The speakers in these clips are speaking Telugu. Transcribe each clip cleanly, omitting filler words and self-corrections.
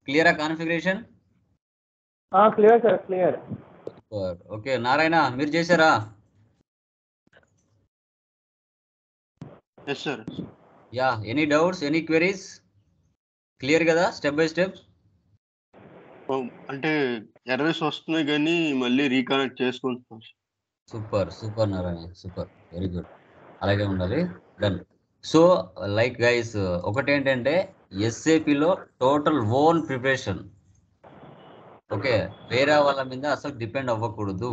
క్లియరా configuration? Clear sir, clear. Okay Narayana మీరు చేశారా? Yes sir. Yeah, any doubts, any queries? Clear కదా స్టెప్ బై స్టెప్? అంటే ఎర్రర్స్ వస్తున్నాయి కానీ మళ్ళీ రీకనెక్ట్ చేసుకుంటున్నాం. Super super Narayana, super, very good, అలాగే ఉండాలి. డన్. సో లైక్ గైస్, ఒకటేంటంటే ఎస్ఏపిలో టోటల్ ఓన్ ప్రిపరేషన్. ఓకే, వేరే వాళ్ళ మీద అసలు డిపెండ్ అవ్వకూడదు.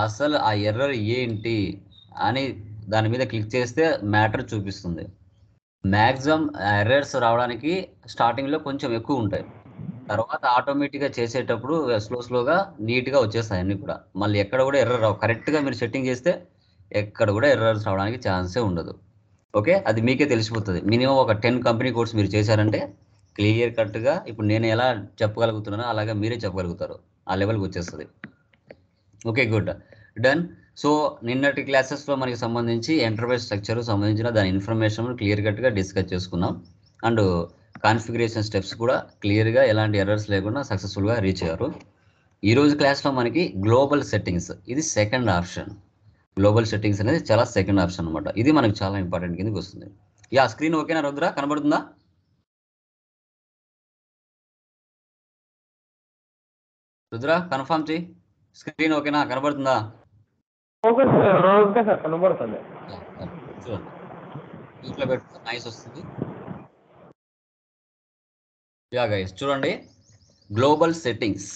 అసలు ఆ ఎర్రర్ ఏంటి అని దాని మీద క్లిక్ చేస్తే మ్యాటర్ చూపిస్తుంది. మ్యాక్సిమం ఎర్రర్స్ రావడానికి స్టార్టింగ్లో కొంచెం ఎక్కువ ఉంటాయి, తర్వాత ఆటోమేటిక్గా చేసేటప్పుడు స్లోగా నీట్గా వచ్చేస్తాయి అన్నీ కూడా. మళ్ళీ ఎక్కడ కూడా ఎర్రర్ రావు. కరెక్ట్గా మీరు సెట్టింగ్ చేస్తే ఎక్కడ కూడా ఎర్రర్స్ రావడానికి ఛాన్సే ఉండదు. ఓకే, అది మీకే తెలిసిపోతుంది. మినిమం ఒక 10 కంపెనీ కోర్స్ మీరు చేశారంటే క్లియర్ కట్గా ఇప్పుడు నేను ఎలా చెప్పగలుగుతున్నానో అలాగే మీరే చెప్పగలుగుతారు, ఆ లెవెల్కి వచ్చేస్తుంది. Okay, good, done. సో నిన్నటి క్లాసెస్లో మనకి సంబంధించి ఎంటర్ప్రైజ్ స్ట్రక్చర్ సంబంధించిన దాని ఇన్ఫర్మేషన్ క్లియర్ కట్గా డిస్కస్ చేసుకున్నాం. అండ్ కాన్ఫిగరేషన్ స్టెప్స్ కూడా క్లియర్గా ఎలాంటి ఎర్రర్స్ లేకుండా సక్సెస్ఫుల్గా రీచ్ అయ్యారు. ఈరోజు క్లాస్లో మనకి గ్లోబల్ సెట్టింగ్స్, ఇది సెకండ్ ఆప్షన్. గ్లోబల్ సెట్టింగ్స్ అనేది చాలా సెకండ్ ఆప్షన్ అనమాట. ఇది మనకు చాలా ఇంపార్టెంట్ కిందకి వస్తుంది. యా, స్క్రీన్ ఓకేనా రుద్ర, కనబడుతుందా? రుద్ర కన్ఫర్మ్ చేయి, స్క్రీన్ ఓకేనా, కనబడుతుందా? ఓకే సార్, కనబడుతుంది. చూడండి, ఇంట్లో పెట్టుకో, నైస్ వస్తుంది. యా గైస్, చూడండి గ్లోబల్ సెట్టింగ్స్.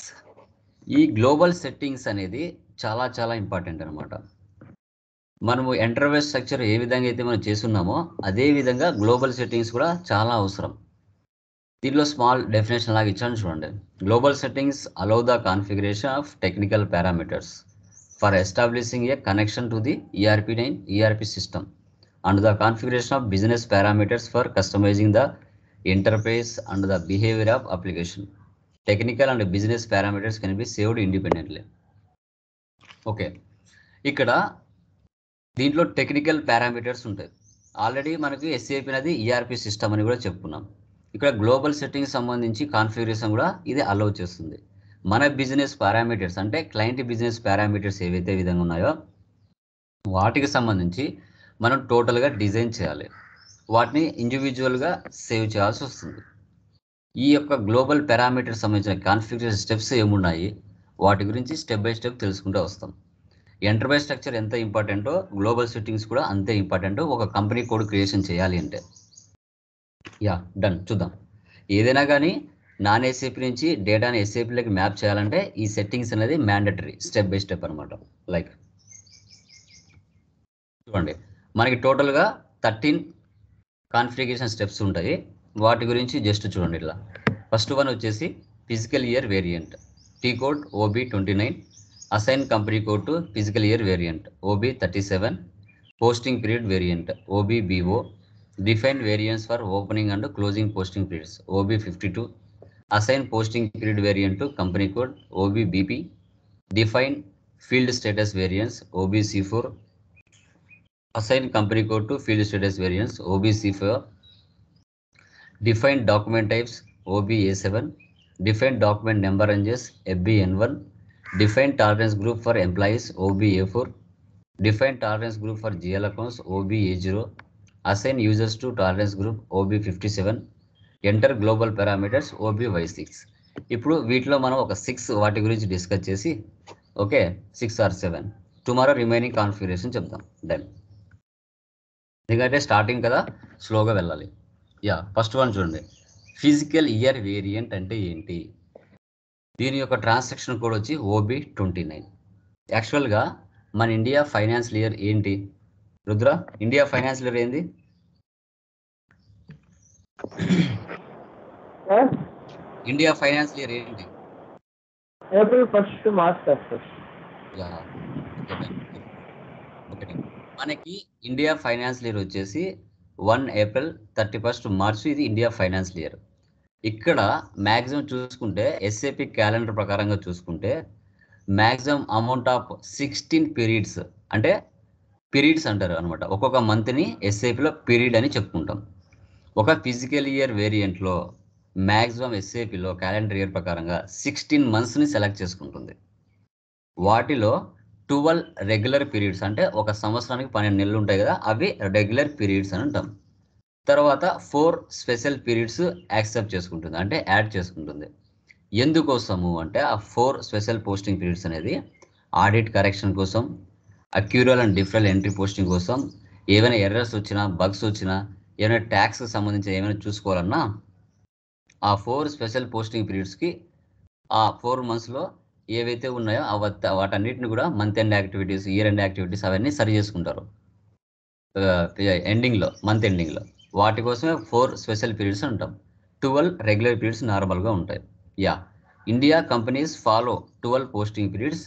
ఈ గ్లోబల్ సెట్టింగ్స్ అనేది చాలా చాలా ఇంపార్టెంట్ అనమాట. మనము ఎంటర్ప్రైజ్ స్ట్రక్చర్ ఏ విధంగా అయితే మనం చేస్తున్నామో అదే విధంగా గ్లోబల్ సెట్టింగ్స్ కూడా చాలా అవసరం. దీనిలో స్మాల్ డెఫినేషన్ లాగా ఇచ్చాను చూడండి. Global settings allow the configuration of technical parameters for establishing a connection to the ERP system and the configuration of business parameters for customising the interface and the behaviour of application. Technical and business parameters can be saved independently. Okay, ఇక్కడ దీంట్లో టెక్నికల్ పారామీటర్స్ ఉంటాయి. ఆల్రెడీ మనకి SAP అనేది ERP సిస్టమ్ అని కూడా చెప్పుకున్నాం. ఇక్కడ గ్లోబల్ సెట్టింగ్స్ సంబంధించి కాన్ఫిగరేషన్ కూడా ఇది అలౌ చేస్తుంది. మన బిజినెస్ పారామీటర్స్ అంటే క్లయింట్ బిజినెస్ పారామీటర్స్ ఏవైతే విధంగా ఉన్నాయో వాటికి సంబంధించి మనం టోటల్గా డిజైన్ చేయాలి, వాటిని ఇండివిజువల్గా సేవ్ చేయాల్సి వస్తుంది. ఈ యొక్క గ్లోబల్ పారామీటర్స్ సంబంధించిన కాన్ఫిగరేషన్ స్టెప్స్ ఏమున్నాయి వాటి గురించి స్టెప్ బై స్టెప్ తెలుసుకుంటూ వస్తాం. ఎంటర్ప్రైజ్ స్ట్రక్చర్ ఎంత ఇంపార్టెంటో గ్లోబల్ సెట్టింగ్స్ కూడా అంతే ఇంపార్టెంటో ఒక కంపెనీ కోడ్ క్రియేషన్ చేయాలి అంటే. Yeah, done. చూద్దాం. ఏదైనా కానీ నాన్ SAP నుంచి డేటాని SAPలోకి మ్యాప్ చేయాలంటే ఈ సెట్టింగ్స్ అనేది మ్యాండటరీ, స్టెప్ బై స్టెప్ అనమాట. లైక్ చూడండి, మనకి టోటల్గా 13 కాన్ఫిగరేషన్ స్టెప్స్ ఉంటాయి. వాటి గురించి జస్ట్ చూడండి. ఇట్లా ఫస్ట్ వన్ వచ్చేసి physical year variant, T code OB29, assign company code to physical year variant OB37, posting period variant OBBO, define variance for opening and closing posting periods OB52, assign posting period variant company code OBBP, define field status variance OBC4, assign company code to field status variance OBC4, define document types OBA7, define document number ranges FBN1, define tolerance group for employees OBA4, define tolerance group for GL accounts OBA0, assign users to tolerance group OB57, enter global parameters OBY6. ఇప్పుడు వీటిలో మనం ఒక 6 వాటి గురించి డిస్కస్ చేసి okay 6 or 7 tomorrow remaining configuration చెప్దాం. డన్. ఎందుకంటే స్టార్టింగ్ కదా, స్లోగా వెళ్ళాలి. యా, ఫస్ట్ వన్ చూడండి, ఫిజికల్ ఇయర్ వేరియంట్ అంటే ఏంటి? దీని యొక్క ట్రాన్సాక్షన్ కోడ్ వచ్చి OB29. యాక్చువల్గా మన ఇండియా ఫైనాన్షియల్ ఇయర్ ఏంటి రుద్ర? ఇండియా ఫైనాన్షియల్ ఇయర్ ఏంది? ఇండియా ఫైనాన్షియల్ ఇయర్ ఏంటి? April 1st to March 31st. Yeah, okay. మనకి ఇండియా ఫైనాన్షియల్ ఇయర్ వచ్చేసి 1 April 31st March, ఇది ఇండియా ఫైనాన్షియల్ ఇయర్. ఇక్కడ మ్యాక్సిమం చూసుకుంటే SAP క్యాలెండర్ ప్రకారంగా చూసుకుంటే మ్యాక్సిమం అమౌంట్ ఆఫ్ 16 పీరియడ్స్, అంటే పీరియడ్స్ అంటారు అనమాట. ఒక్కొక్క మంత్ని SAPలో పీరియడ్ అని చెప్పుకుంటాం. ఒక ఫిజికల్ ఇయర్ వేరియంట్లో మ్యాక్సిమం ఎస్ఏపిలో క్యాలెండర్ ఇయర్ ప్రకారంగా 16 మంత్స్ని సెలెక్ట్ చేసుకుంటుంది. వాటిలో 12 రెగ్యులర్ పీరియడ్స్, అంటే ఒక సంవత్సరానికి 12 నెలలు ఉంటాయి కదా, అవి రెగ్యులర్ పీరియడ్స్ అని అంటాం. తర్వాత 4 స్పెషల్ పీరియడ్స్ యాక్సెప్ట్ చేసుకుంటుంది, అంటే యాడ్ చేసుకుంటుంది. ఎందుకోసము అంటే ఆ 4 స్పెషల్ పోస్టింగ్ పీరియడ్స్ అనేది ఆడిట్ కరెక్షన్ కోసం, అక్యూరల్ అండ్ డిఫరెంట్ ఎంట్రీ పోస్టింగ్ కోసం, ఏమైనా ఎర్రర్స్ వచ్చినా, బగ్స్ వచ్చినా, ఏమైనా ట్యాక్స్కి సంబంధించి ఏమైనా చూసుకోవాలన్నా ఆ 4 స్పెషల్ పోస్టింగ్ పీరియడ్స్కి ఆ 4 మంత్స్లో ఏవైతే ఉన్నాయో వాటన్నిటిని కూడా month end activities, year end activities అవన్నీ సరి చేసుకుంటారు ఎండింగ్లో, మంత్ ఎండింగ్లో. వాటి కోసమే 4 స్పెషల్ పీరియడ్స్ ఉంటాం. 12 రెగ్యులర్ పీరియడ్స్ నార్మల్గా ఉంటాయి. India companies follow 12 posting periods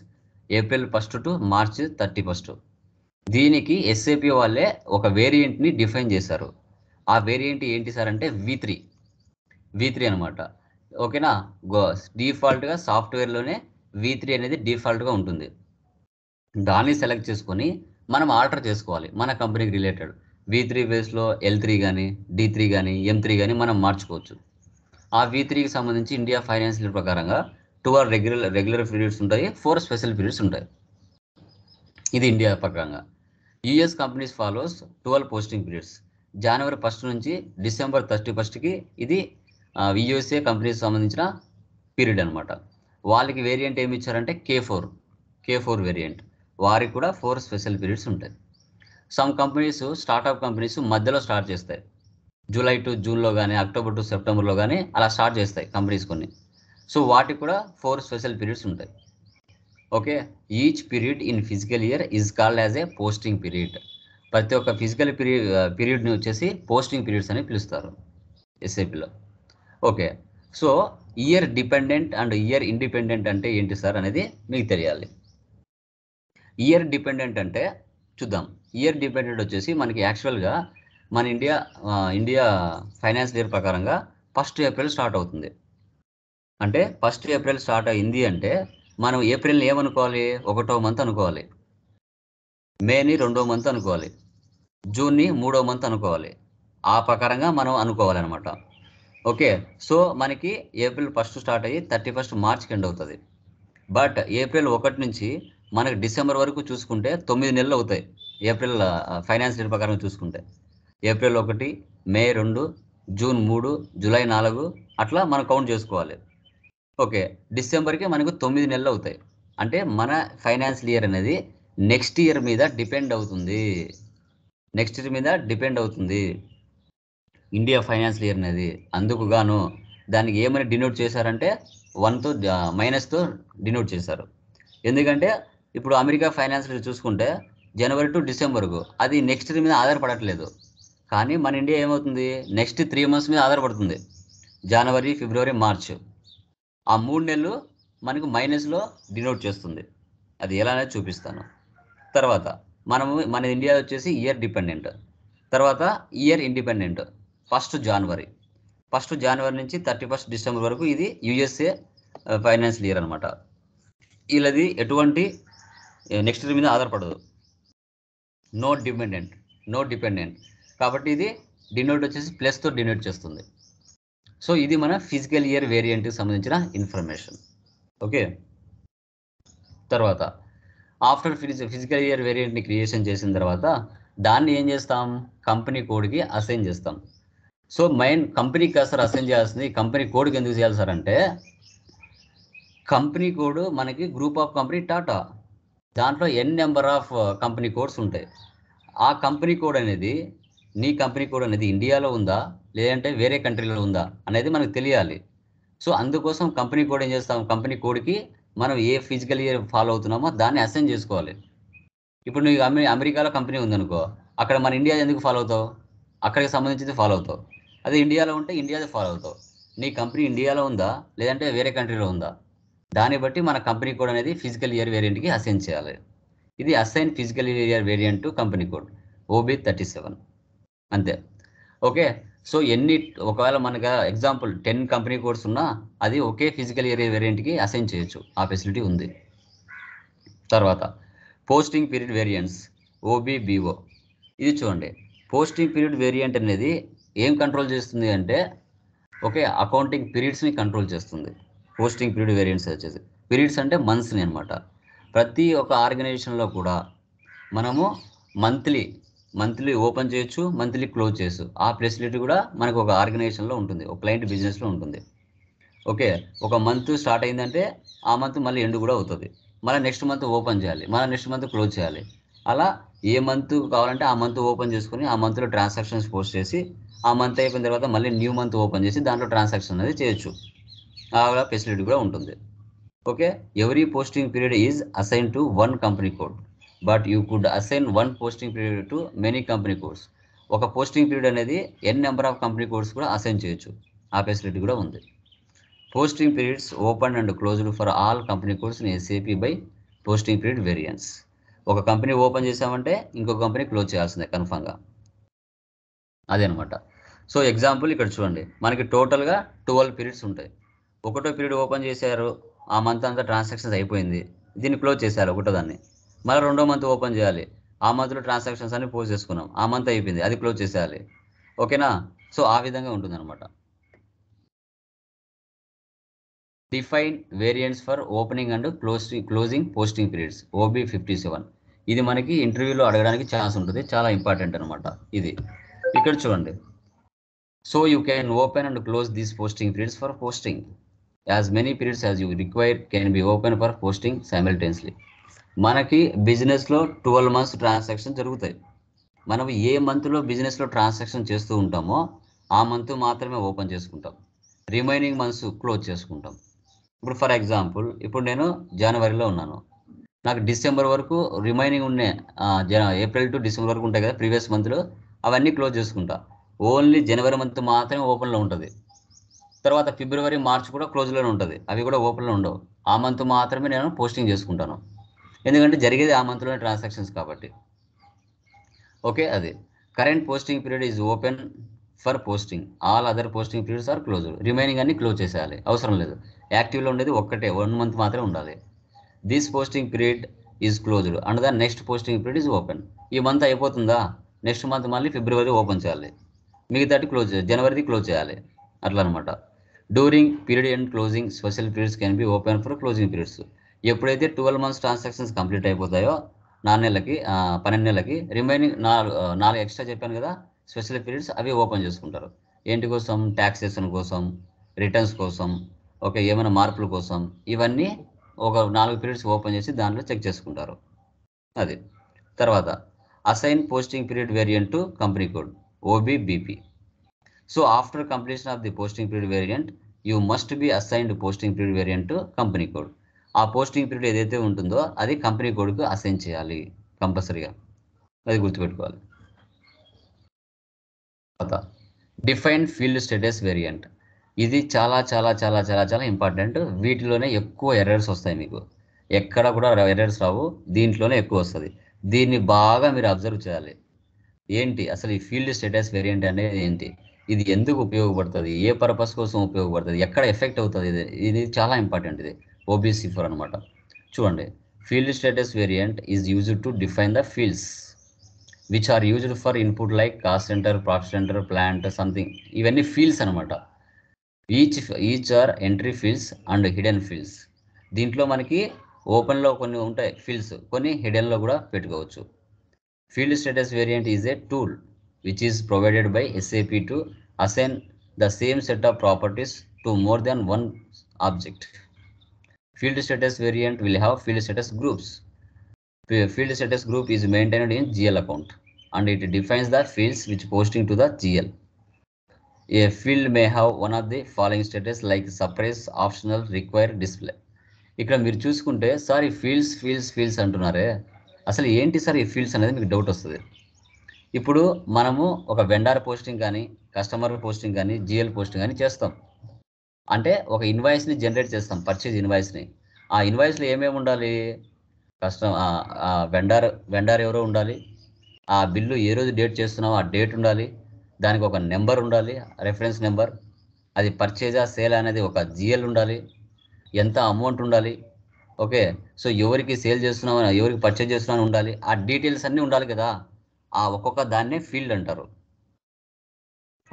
April 1 to March 31. దీనికి ఎస్ఏపి వాళ్ళే ఒక వేరియంట్ని డిఫైన్ చేశారు. ఆ వేరియంట్ ఏంటి సార్ అంటే V3 అనమాట. ఓకేనా, డిఫాల్ట్గా సాఫ్ట్వేర్లోనే V3 అనేది డిఫాల్ట్గా ఉంటుంది. దాన్ని సెలెక్ట్ చేసుకొని మనం ఆల్టర్ చేసుకోవాలి మన కంపెనీకి రిలేటెడ్. V3 బేస్లో L3 కానీ, D3 కానీ, M3 కానీ మనం మార్చుకోవచ్చు. ఆ V3కి సంబంధించి ఇండియా ఫైనాన్షియల్ ప్రకారంగా 12 రెగ్యులర్ పీరియడ్స్ ఉంటాయి, 4 స్పెషల్ పీరియడ్స్ ఉంటాయి. ఇది ఇండియా ప్రకారంగా. US companies follows 12 posting periods. జనవరి 1 నుంచి డిసెంబర్ 31కి ఇది యుఎస్ఏ కంపెనీస్ సంబంధించిన పీరియడ్ అనమాట. వాళ్ళకి వేరియంట్ ఏమి ఇచ్చారంటే K4 వేరియంట్. వారికి కూడా 4 స్పెషల్ పీరియడ్స్ ఉంటాయి. సమ్ కంపెనీస్, స్టార్ట్అప్ కంపెనీస్ మధ్యలో స్టార్ట్ చేస్తాయి. జూలై టు జూన్లో కానీ, అక్టోబర్ టు సెప్టెంబర్లో కానీ అలా స్టార్ట్ చేస్తాయి కంపెనీస్ కొన్ని. సో వాటికి కూడా 4 స్పెషల్ పీరియడ్స్ ఉంటాయి. Okay, each period in physical year is called as a posting period. ప్రతి ఒక్క ఫిజికల్ పీరియడ్ని వచ్చేసి పోస్టింగ్ పీరియడ్స్ అని పిలుస్తారు ఎస్ఏపిలో. Okay, so year dependent and year independent అంటే ఏంటి సార్ అనేది మీకు తెలియాలి. ఇయర్ డిపెండెంట్ అంటే చూద్దాం. ఇయర్ డిపెండెంట్ వచ్చేసి మనకి యాక్చువల్గా మన ఇండియా ఫైనాన్స్ ఇయర్ ప్రకారంగా 1 ఏప్రిల్ స్టార్ట్ అవుతుంది. అంటే 1 ఏప్రిల్ స్టార్ట్ అయింది అంటే మనం ఏప్రిల్ని ఏమనుకోవాలి, 1వ మంత్ అనుకోవాలి, మేని 2వ మంత్ అనుకోవాలి, జూన్ని 3వ మంత్ అనుకోవాలి. ఆ ప్రకారంగా మనం అనుకోవాలన్నమాట. ఓకే, సో మనకి ఏప్రిల్ 1 స్టార్ట్ అయ్యి 31 మార్చ్కి ఎండ్ అవుతుంది. బట్ ఏప్రిల్ 1 నుంచి మనకి డిసెంబర్ వరకు చూసుకుంటే 9 నెలలు అవుతాయి. ఏప్రిల్ ఫైనాన్స్ ఇయర్ ప్రకారం చూసుకుంటే ఏప్రిల్ 1, మే 2, జూన్ 3, జూలై 4 అట్లా మనం కౌంట్ చేసుకోవాలి. ఓకే, డిసెంబర్కి మనకు 9 నెలలు అవుతాయి. అంటే మన ఫైనాన్షియల్ ఇయర్ అనేది నెక్స్ట్ ఇయర్ మీద డిపెండ్ అవుతుంది ఇండియా ఫైనాన్షియల్ ఇయర్ అనేది. అందుకు గాను దానికి ఏమని డినోట్ చేశారంటే 1తో మైనస్తో డినోట్ చేశారు. ఎందుకంటే ఇప్పుడు అమెరికా ఫైనాన్షియల్ చూసుకుంటే జనవరి టు డిసెంబర్కు అది నెక్స్ట్ ఇయర్ మీద ఆధారపడట్లేదు. కానీ మన ఇండియా ఏమవుతుంది, నెక్స్ట్ 3 మంత్స్ మీద ఆధారపడుతుంది. జనవరి, ఫిబ్రవరి, మార్చ్, ఆ 3 నెలలు మనకు మైనస్లో డినోట్ చేస్తుంది. అది ఎలా అనేది చూపిస్తాను. తర్వాత మన ఇండియా వచ్చేసి ఇయర్ డిపెండెంట్. తర్వాత ఇయర్ ఇండిపెండెంట్ 1 జనవరి నుంచి 31 డిసెంబర్ వరకు ఇది యుఎస్ఏ ఫైనాన్షియల్ ఇయర్ అనమాట. వీళ్ళది ఎటువంటి నెక్స్ట్ ఇయర్ మీద ఆధారపడదు, నో డిపెండెంట్. కాబట్టి ఇది డినోట్ వచ్చేసి ప్లస్తో డినోట్ చేస్తుంది. సో ఇది మన ఫిజికల్ ఇయర్ వేరియంట్కి సంబంధించిన ఇన్ఫర్మేషన్. ఓకే, తర్వాత ఆఫ్టర్ ఫిజికల్ ఇయర్ వేరియంట్ని క్రియేషన్ చేసిన తర్వాత దాన్ని ఏం చేస్తాం, కంపెనీ కోడ్కి అసైన్ చేస్తాం. సో మెయిన్ కంపెనీకి సార్ అసైన్ చేయాల్సింది. కంపెనీ కోడ్కి ఎందుకు చేయాలి సార్ అంటే, కంపెనీ కోడ్ మనకి గ్రూప్ ఆఫ్ కంపెనీ టాటా, దాంట్లో ఎన్ నెంబర్ ఆఫ్ కంపెనీ కోడ్స్ ఉంటాయి. ఆ కంపెనీ కోడ్ అనేది, నీ కంపెనీ కోడ్ అనేది ఇండియాలో ఉందా లేదంటే వేరే కంట్రీలో ఉందా అనేది మనకు తెలియాలి. సో అందుకోసం కంపెనీ కోడ్ ఏం చేస్తాం, కంపెనీ కోడ్కి మనం ఏ ఫిజికల్ ఇయర్ ఫాలో అవుతున్నామో దాన్ని అసైన్ చేసుకోవాలి. ఇప్పుడు నీకు అమెరికాలో కంపెనీ ఉందనుకో, అక్కడ మన ఇండియా ఎందుకు ఫాలో అవుతావు, అక్కడికి సంబంధించింది ఫాలో అవుతావు. అదే ఇండియాలో ఉంటే ఇండియాదే ఫాలో అవుతావు. నీ కంపెనీ ఇండియాలో ఉందా లేదంటే వేరే కంట్రీలో ఉందా, దాన్ని బట్టి మన కంపెనీ కోడ్ అనేది ఫిజికల్ ఇయర్ వేరియంట్కి అసైన్ చేయాలి. ఇది assign physical year variant to company code OB37 అంతే. ఓకే, సో ఒకవేళ మనకు ఎగ్జాంపుల్ 10 కంపెనీ కోడ్స్ ఉన్నా అది ఒకే ఫిజికల్ ఇయర్ వేరియంట్కి అసైన్ చేయొచ్చు, ఆ ఫెసిలిటీ ఉంది. తర్వాత పోస్టింగ్ పీరియడ్ వేరియంట్స్ OBBO. ఇది చూడండి, పోస్టింగ్ పీరియడ్ వేరియంట్ అనేది ఏం కంట్రోల్ చేస్తుంది అంటే, ఓకే, అకౌంటింగ్ పీరియడ్స్ని కంట్రోల్ చేస్తుంది. పోస్టింగ్ పీరియడ్ వేరియంట్స్ వచ్చేసి పీరియడ్స్ అంటే మంత్స్ని అనమాట. ప్రతి ఒక్క ఆర్గనైజేషన్లో కూడా మనము మంత్లీ ఓపెన్ చేయొచ్చు, మంత్లీ క్లోజ్ చేయొచ్చు. ఆ ఫెసిలిటీ కూడా మనకు ఒక ఆర్గనైజేషన్లో ఉంటుంది, ఒక క్లయింట్ బిజినెస్లో ఉంటుంది. ఓకే, ఒక మంత్ స్టార్ట్ అయిందంటే ఆ మంత్ మళ్ళీ ఎండ్ కూడా అవుతుంది. మళ్ళీ నెక్స్ట్ మంత్ ఓపెన్ చేయాలి, మళ్ళీ నెక్స్ట్ మంత్ క్లోజ్ చేయాలి. అలా ఏ మంత్ కావాలంటే ఆ మంత్ ఓపెన్ చేసుకుని ఆ మంత్లో ట్రాన్సాక్షన్స్ పోస్ట్ చేసి ఆ మంత్ అయిపోయిన తర్వాత మళ్ళీ న్యూ మంత్ ఓపెన్ చేసి దాంట్లో ట్రాన్సాక్షన్ అనేది చేయొచ్చు. అలా ఫెసిలిటీ కూడా ఉంటుంది. Okay, every posting period is assign to one company code, but you could assign one posting period to many company codes. ఒక పోస్టింగ్ పీరియడ్ అనేది నెంబర్ ఆఫ్ కంపెనీ కోడ్స్ కూడా అసైన్ చేయొచ్చు. ఆ ఫెసిలిటీ కూడా ఉంది. Posting periods open and closed for all company codes in SAP by posting period variance. ఒక కంపెనీ ఓపెన్ చేసామంటే ఇంకొక కంపెనీ క్లోజ్ చేయాల్సిందే కన్ఫామ్గా. అదే అనమాట. సో ఎగ్జాంపుల్ ఇక్కడ చూడండి, మనకి టోటల్గా 12 పీరియడ్స్ ఉంటాయి. ఒకటో పీరియడ్ ఓపెన్ చేశారు, ఆ మంత్ అంతా ట్రాన్సాక్షన్స్ అయిపోయింది, దీన్ని క్లోజ్ చేసేయాలి ఒకటో దాన్ని. మళ్ళీ రెండో మంత్ ఓపెన్ చేయాలి, ఆ మంత్లో ట్రాన్సాక్షన్స్ అన్ని పోస్ట్ చేసుకున్నాం, ఆ మంత్ అయిపోయింది, అది క్లోజ్ చేసేయాలి. ఓకేనా? సో ఆ విధంగా ఉంటుంది అనమాట. Define variants for opening and closing posting periods OB 57. ఇది మనకి ఇంటర్వ్యూలో అడగడానికి ఛాన్స్ ఉంటుంది, చాలా ఇంపార్టెంట్ అనమాట ఇది. ఇక్కడ చూడండి, so you can open and close these posting periods for posting. As many periods as you require can be open for posting simultaneously. మనకి బిజినెస్లో 12 మంత్స్ ట్రాన్సాక్షన్ జరుగుతాయి. మనం ఏ మంత్లో బిజినెస్లో ట్రాన్సాక్షన్ చేస్తూ ఉంటామో ఆ మంత్ మాత్రమే ఓపెన్ చేసుకుంటాం, రిమైనింగ్ మంత్స్ క్లోజ్ చేసుకుంటాం. ఇప్పుడు ఫర్ ఎగ్జాంపుల్, ఇప్పుడు నేను జనవరిలో ఉన్నాను, నాకు డిసెంబర్ వరకు రిమైనింగ్ ఉన్నాయి, ఏప్రిల్ టు డిసెంబర్ వరకు ఉంటాయి కదా ప్రీవియస్ మంత్లో, అవన్నీ క్లోజ్ చేసుకుంటా. ఓన్లీ జనవరి మంత్ మాత్రమే ఓపెన్లో ఉంటుంది. తర్వాత ఫిబ్రవరి మార్చ్ కూడా క్లోజ్లోనే ఉంటుంది, అవి కూడా ఓపెన్లో ఉండవు. ఆ మంత్ మాత్రమే నేను పోస్టింగ్ చేసుకుంటాను, ఎందుకంటే జరిగేది ఆ మంత్లోనే ట్రాన్సాక్షన్స్ కాబట్టి. ఓకే, అది current posting period is open for posting, all other posting periods are closed. Remaining అన్ని క్లోజ్ చేసేయాలి, అవసరం లేదు. యాక్టివ్లో ఉండేది ఒక్కటే 1 మంత్ మాత్రమే ఉండాలి. This posting period is closed and the next posting period is open. ఈ మంత్ అయిపోతుందా, నెక్స్ట్ మంత్ మళ్ళీ ఫిబ్రవరి ఓపెన్ చేయాలి, మిగతాటి క్లోజ్ జనవరిది క్లోజ్ చేయాలి, అట్లా అనమాట. During period and closing special periods can be open for closing periods. ఎప్పుడైతే 12 మంత్స్ ట్రాన్సాక్షన్స్ కంప్లీట్ అయిపోతాయో 4 నెలలకి 12 నెలలకి రిమైనింగ్ 4 ఎక్స్ట్రా చెప్పాను కదా స్పెషల్ పీరియడ్స్, అవి ఓపెన్ చేసుకుంటారు. ఏంటి కోసం? ట్యాక్సేషన్ కోసం, రిటర్న్స్ కోసం, ఓకే, ఏమైనా మార్పుల కోసం, ఇవన్నీ ఒక 4 పీరియడ్స్ ఓపెన్ చేసి దాంట్లో చెక్ చేసుకుంటారు. అది తర్వాత assign posting period variant to company code OBBP. So after completion of the posting period variant you must be assigned posting period variant to company code. ఆ పోస్టింగ్ పీరియడ్ ఏదైతే ఉంటుందో అది కంపెనీ కోడ్కు అసైన్ చేయాలి కంపల్సరీగా, అది గుర్తుపెట్టుకోవాలి. తర్వాత డిఫైన్ ఫీల్డ్ స్టేటస్ వేరియంట్. ఇది చాలా చాలా చాలా చాలా చాలా ఇంపార్టెంట్. వీటిలోనే ఎక్కువ ఎర్రర్స్ వస్తాయి మీకు, ఎక్కడ కూడా ఎర్రర్స్ రావు, దీంట్లోనే ఎక్కువ వస్తుంది. దీన్ని బాగా మీరు అబ్జర్వ్ చేయాలి. ఏంటి అసలు ఈ ఫీల్డ్ స్టేటస్ వేరియంట్ అనేది ఏంటి, ఇది ఎందుకు ఉపయోగపడుతుంది, ఏ పర్పస్ కోసం ఉపయోగపడుతుంది, ఎక్కడ ఎఫెక్ట్ అవుతుంది, ఇది చాలా ఇంపార్టెంట్. ఇది OBC4 అనమాట. చూడండి, field status variant is used to define the fields which are used for input like cost centre, profit centre, plant something. ఇవన్నీ ఫీల్డ్స్ అనమాట. Each are entry fields and hidden fields. దీంట్లో మనకి ఓపెన్లో కొన్ని ఉంటాయి ఫీల్డ్స్, కొన్ని హిడెన్లో కూడా పెట్టుకోవచ్చు. Field status variant is a tool which is provided by SAP to assign the same set of properties to more than one object. Field status variant will have field status groups. Field status group is maintained in GL account and it defines the fields which posting to the GL. A field may have one of the following status like suppress, optional, require, display. ఇక్కడ మీరు చూసుకుంటే సార్ ఈ ఫీల్డ్స్ అంటున్నారే, అసలు ఏంటి సార్ ఈ ఫీల్డ్స్ అనేది మీకు డౌట్ వస్తుంది. ఇప్పుడు మనము ఒక వెండర్ పోస్టింగ్ కానీ, కస్టమర్ పోస్టింగ్ కానీ, GL పోస్టింగ్ కానీ చేస్తాం. అంటే ఒక ఇన్వాయిస్ని జనరేట్ చేస్తాం, పర్చేజ్ ఇన్వాయిస్ని. ఆ ఇన్వాయిస్లో ఏమేమి ఉండాలి? వెండర్ ఎవరో ఉండాలి, ఆ బిల్లు ఏ రోజు డేట్ చేస్తున్నామో ఆ డేట్ ఉండాలి, దానికి ఒక నెంబర్ ఉండాలి, రెఫరెన్స్ నెంబర్, అది పర్చేజా సేల్ అనేది ఒక GL ఉండాలి, ఎంత అమౌంట్ ఉండాలి. ఓకే, సో ఎవరికి సేల్ చేస్తున్నామని, ఎవరికి పర్చేజ్ చేస్తున్నామని ఉండాలి, ఆ డీటెయిల్స్ అన్నీ ఉండాలి కదా. ఆ ఒక్కొక్క దాన్నే ఫీల్డ్ అంటారు.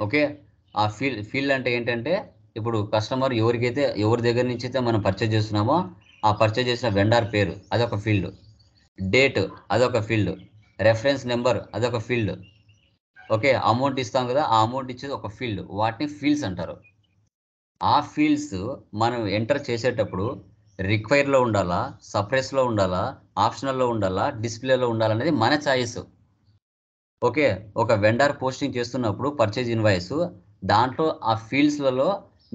ఓకే, ఆ ఫీల్డ్ అంటే ఏంటంటే ఇప్పుడు కస్టమర్ ఎవరి దగ్గర నుంచి అయితే మనం పర్చేజ్ చేస్తున్నామో ఆ పర్చేజ్ చేసిన వెండర్ పేరు అదొక ఫీల్డ్, డేట్ అదొక ఫీల్డ్, రెఫరెన్స్ నెంబర్ అదొక ఫీల్డ్. ఓకే, అమౌంట్ ఇస్తాం కదా, ఆ అమౌంట్ ఇచ్చేది ఒక ఫీల్డ్. వాటిని ఫీల్డ్స్ అంటారు. ఆ ఫీల్డ్స్ మనం ఎంటర్ చేసేటప్పుడు రిక్వైర్లో ఉండాలా, సప్రెస్లో ఉండాలా, ఆప్షనల్లో ఉండాలా, డిస్ప్లేలో ఉండాలనేది మన ఛాయిస్. ఓకే, ఒక వెండర్ పోస్టింగ్ చేస్తున్నప్పుడు పర్చేజ్ ఇన్వాయిస్ దాంట్లో ఆ ఫీల్డ్స్లలో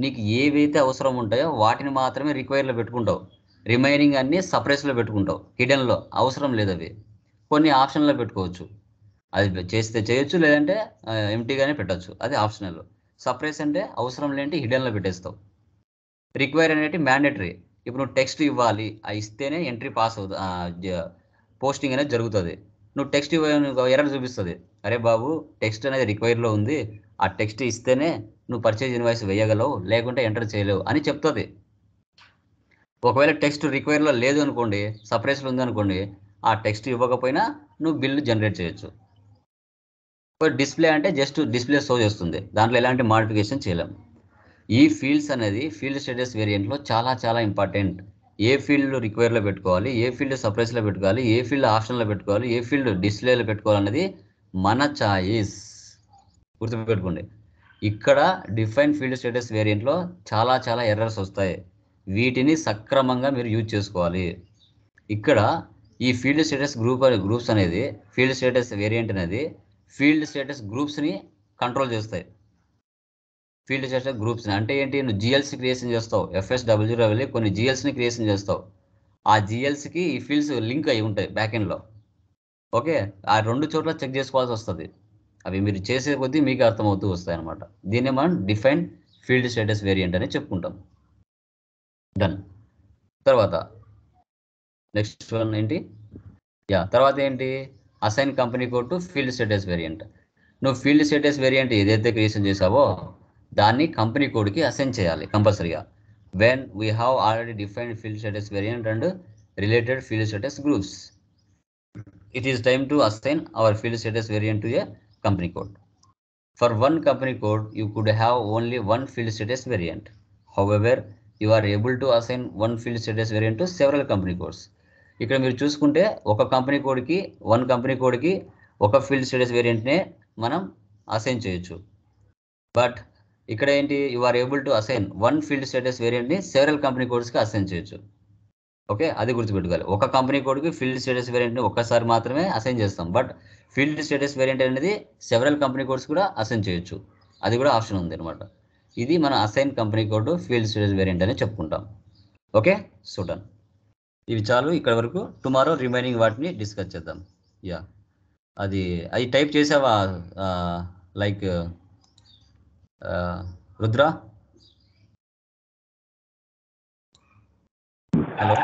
నీకు ఏవైతే అవసరం ఉంటాయో వాటిని మాత్రమే రిక్వైర్లో పెట్టుకుంటావు, రిమైనింగ్ అన్నీ సప్రెస్లో పెట్టుకుంటావు, హిడెన్లో అవసరం లేదు. అవి కొన్ని ఆప్షన్లో పెట్టుకోవచ్చు, అది చేస్తే చేయొచ్చు, లేదంటే ఎంటీగానే పెట్టచ్చు, అది ఆప్షనల్. సప్రెస్ అంటే అవసరం లేంటి హిడెన్లో పెట్టేస్తావు. రిక్వైర్ అనేది మ్యాండేటరీ. ఇప్పుడు నువ్వు టెక్స్ట్ ఇవ్వాలి, ఇస్తేనే ఎంట్రీ పాస్ అవుతుంది, పోస్టింగ్ అనేది జరుగుతుంది. నువ్వు టెక్స్ట్ ఎర్రర్ చూపిస్తుంది, అరే బాబు టెక్స్ట్ అనేది రిక్వైర్లో ఉంది, ఆ టెక్స్ట్ ఇస్తేనే నువ్వు పర్చేజ్ ఇన్వాయిస్ వేయగలవు, లేకుంటే ఎంటర్ చేయలేవు అని చెప్తుంది. ఒకవేళ టెక్స్ట్ రిక్వైర్లో లేదు అనుకోండి, సపరేట్స్లో ఉందనుకోండి, ఆ టెక్స్ట్ ఇవ్వకపోయినా నువ్వు బిల్లు జనరేట్ చేయొచ్చు. డిస్ప్లే అంటే జస్ట్ డిస్ప్లే షో చేస్తుంది, దాంట్లో ఎలాంటి మాడిఫికేషన్ చేయలేము. ఈ ఫీల్డ్స్ అనేది ఫీల్డ్ స్టేటస్ వేరియంట్లో చాలా చాలా ఇంపార్టెంట్. ఏ ఫీల్డ్ రిక్వైర్లో పెట్టుకోవాలి, ఏ ఫీల్డ్ సప్రెస్లో పెట్టుకోవాలి, ఏ ఫీల్డ్ ఆప్షన్లో పెట్టుకోవాలి, ఏ ఫీల్డ్ డిస్ప్లేలో పెట్టుకోవాలన్నది మన ఛాయిస్, గుర్తుపెట్టుకోండి. ఇక్కడ డిఫైన్ ఫీల్డ్ స్టేటస్ వేరియంట్లో చాలా చాలా ఎర్రర్స్ వస్తాయి, వీటిని సక్రమంగా మీరు యూజ్ చేసుకోవాలి. ఇక్కడ ఈ ఫీల్డ్ స్టేటస్ గ్రూప్స్ అనేది, ఫీల్డ్ స్టేటస్ వేరియంట్ అనేది ఫీల్డ్ స్టేటస్ గ్రూప్స్ని కంట్రోల్ చేస్తాయి. ఫీల్డ్ స్టేటస్ గ్రూప్స్ని అంటే ఏంటి, నువ్వు జిఎల్సీ క్రియేషన్ చేస్తావు, FS00 వెళ్ళి కొన్ని జిఎల్సీని క్రియేషన్ చేస్తావు, ఆ జిఎల్సీకి ఈ ఫీల్డ్స్ లింక్ అయి ఉంటాయి బ్యాక్ ఎండ్లో. ఓకే, ఆ రెండు చోట్ల చెక్ చేసుకోవాల్సి వస్తుంది, అవి మీరు చేసే కొద్దీ మీకు అర్థమవుతూ వస్తాయి అనమాట. దీన్ని మనం డిఫైన్ ఫీల్డ్ స్టేటస్ వేరియంట్ అని చెప్పుకుంటాం. డన్. తర్వాత నెక్స్ట్ వన్ ఏంటి, తర్వాత ఏంటి, assign company code to field status variant. నువ్వు ఫీల్డ్ స్టేటస్ వేరియంట్ ఏదైతే క్రియేషన్ చేసావో దాన్ని కంపెనీ కోడ్కి అసైన్ చేయాలి కంపల్సరీగా. When we have already defined field status variant and related field status groups, it is time to assign our field status variant to a company code. For one company code, you could have only one field status variant. However, you are able to assign one field status variant to several company codes. ఇక్కడ మీరు చూసుకుంటే ఒక కంపెనీ కోడ్కి ఒక ఫీల్డ్ స్టేటస్ వేరియంట్నే మనం అసైన్ చేయొచ్చు. బట్ ఇక్కడ ఏంటి, you are able to assign one field status వేరియంట్ని సెవెరల్ కంపెనీ కోడ్స్కి అసైన్ చేయొచ్చు. ఓకే, అది గుర్తుపెట్టుకోవాలి. ఒక కంపెనీ కోడ్కి ఫీల్డ్ స్టేటస్ వేరియంట్ని ఒక్కసారి మాత్రమే అసైన్ చేస్తాం, బట్ ఫీల్డ్ స్టేటస్ వేరియంట్ అనేది సెవెరల్ కంపెనీ కోడ్స్ కూడా అసైన్ చేయొచ్చు, అది కూడా ఆప్షన్ ఉంది అనమాట. ఇది మన assign company code field status variant అని చెప్పుకుంటాం. Okay, so done. ఇవి చాలు ఇక్కడ వరకు. టుమారో రిమైనింగ్ వాటిని డిస్కస్ చేద్దాం. అది టైప్ చేసావా, లైక్ రుద్ర? హలో,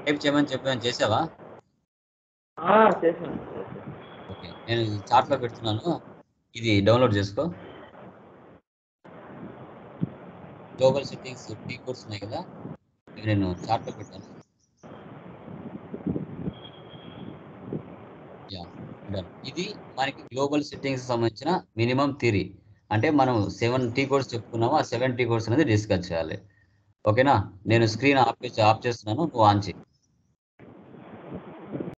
టైప్ చేయమని చెప్పాను, చేసావా? చేసాను. ఓకే, నేను చాట్లో పెడుతున్నాను, ఇది డౌన్లోడ్ చేసుకో. గ్లోబల్ సెట్టింగ్స్ టీ కోర్స్ ఉన్నాయి కదా, ఇవి నేను చాట్లో పెట్టాను. ఇది మనకి గ్లోబల్ సెట్టింగ్స్ సంబంధించిన మినిమం థియరీ. అంటే మనం 7 టీ కోర్స్ చెప్పుకున్నాము, ఆ 7 టీ కోర్స్ అనేది డిస్కస్ చేయాలి. ఓకేనా, నేను స్క్రీన్ ఆఫ్ చేస్తున్నాను, నువ్వు ఆన్ చేయి.